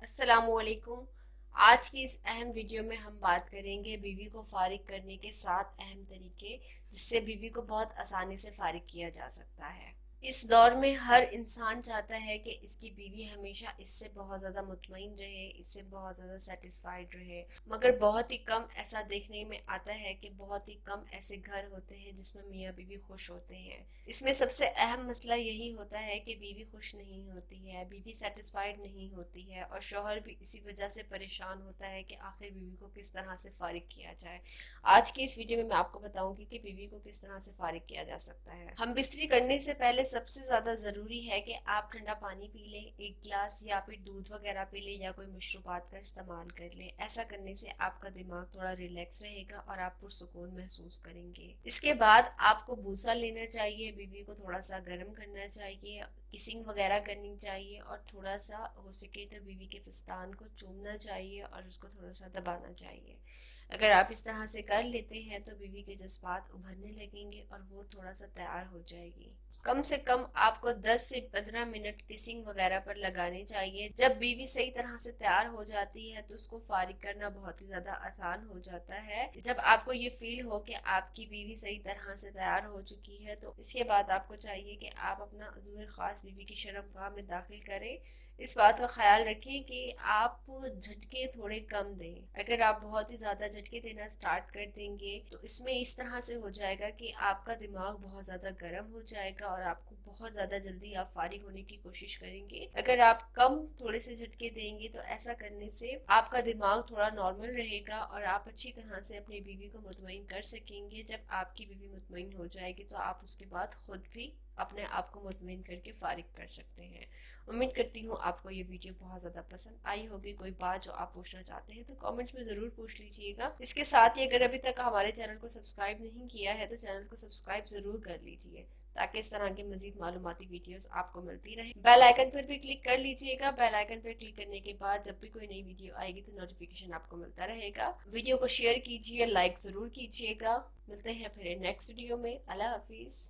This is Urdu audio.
السلام علیکم۔ آج کی اس اہم ویڈیو میں ہم بات کریں گے بیوی کو فارغ کرنے کے 7 اہم طریقے جس سے بیوی کو بہت آسانی سے فارغ کیا جا سکتا ہے۔ اس دور میں ہر انسان چاہتا ہے کہ اس کی بیوی ہمیشہ اس سے بہت زیادہ مطمئن رہے، اس سے بہت زیادہ سیٹسفائیڈ رہے، مگر بہت ہی کم ایسا دیکھنے میں آتا ہے کہ بہت ہی کم ایسے گھر ہوتے ہیں جس میں میاں بیوی خوش ہوتے ہیں۔ اس میں سب سے اہم مسئلہ یہی ہوتا ہے کہ بیوی خوش نہیں ہوتی ہے، بیوی سیٹسفائیڈ نہیں ہوتی ہے، اور شوہر بھی اسی وجہ سے پریشان ہوتا ہے کہ آخر بیوی کو کس طرح سے فارغ کیا جائے۔ آج کی اس ویڈیو میں آپ کو بتاؤں گی کہ بیوی کو کس طرح سے فارغ کیا جا سکتا ہے۔ ہم بستری کرنے سے پہلے سب سے زیادہ ضروری ہے کہ آپ ٹھنڈا پانی پی لیں، ایک گلاس، یا پھر دودھ وغیرہ پی لیں، یا کوئی مشروبات کا استعمال کر لیں۔ ایسا کرنے سے آپ کا دماغ تھوڑا ریلیکس رہے گا اور آپ پرسکون محسوس کریں گے۔ اس کے بعد آپ کو بوسہ لینا چاہیے، بیوی کو تھوڑا سا گرم کرنا چاہیے، کسنگ وغیرہ کرنی چاہیے، اور تھوڑا سا ہو سکے تو بیوی کے پستان کو چومنا چاہیے اور اس کو تھوڑا سا دبانا چاہیے۔ اگر آپ اس طرح سے کر لیتے ہیں تو بیوی کے جذبات ابھرنے لگیں گے اور وہ تھوڑا سا تیار ہو جائے گی۔ کم سے کم آپ کو 10 سے 15 منٹ کسنگ وغیرہ پر لگانے چاہیے۔ جب بیوی صحیح طرح سے تیار ہو جاتی ہے تو اس کو فارغ کرنا بہت ہی زیادہ آسان ہو جاتا ہے۔ جب آپ کو یہ فیل ہو کہ آپ کی بیوی صحیح طرح سے تیار ہو چکی ہے تو اس کے بعد آپ کو چاہیے کہ آپ اپنا عضو خاص بیوی کی شرمگاہ میں داخل کریں۔ اس بات کا خیال رکھیں کہ آپ جھٹکے تھوڑے کم دیں۔ اگر آپ بہت ہی زیادہ جھٹکے دینا سٹارٹ کر دیں گے تو اس میں اس طرح سے ہو جائے گا کہ آپ کا دماغ بہت زیادہ گرم ہو جائے گا اور آپ کو بہت زیادہ جلدی آپ فارغ ہونے کی کوشش کریں گے۔ اگر آپ کم تھوڑے سے جھٹکے دیں گے تو ایسا کرنے سے آپ کا دماغ تھوڑا نارمل رہے گا اور آپ اچھی طرح سے اپنی بیوی کو مطمئن کر سکیں گے۔ جب آپ کی بیوی مطمئن ہو جائے گی تو آپ اس کے بعد خود بھی اپنے آپ کو مطمئن کر کے فارغ کر سکتے ہیں۔ امید کرتی ہوں آپ کو یہ ویڈیو بہت زیادہ پسند آئی ہوگی۔ کوئی بات جو آپ پوچھنا چاہتے ہیں تو کامنٹس میں ضرور پوچھ لیجئے گا۔ اس کے ساتھ ہی اگر ابھی تک ہمارے چینل کو سبسکرائب نہیں کیا ہے تو چینل کو سبسکرائب ضرور کر لیجئے تاکہ اس طرح کی مزید معلوماتی ویڈیوز آپ کو ملتی رہیں۔ بیل آئیکن پر بھی کلک کر لیجئے گا۔ بیل آئیکن پر کلک کرنے کے بعد جب بھی کوئی نئی ویڈیو آئے گی تو نوٹیفیکیشن آپ کو ملتا رہے گا۔ ویڈیو کو شیئر کیجئے، لائک ضرور کیجئے گا۔ ملتے ہیں پھر نیکسٹ ویڈیو میں۔ اللہ حافظ۔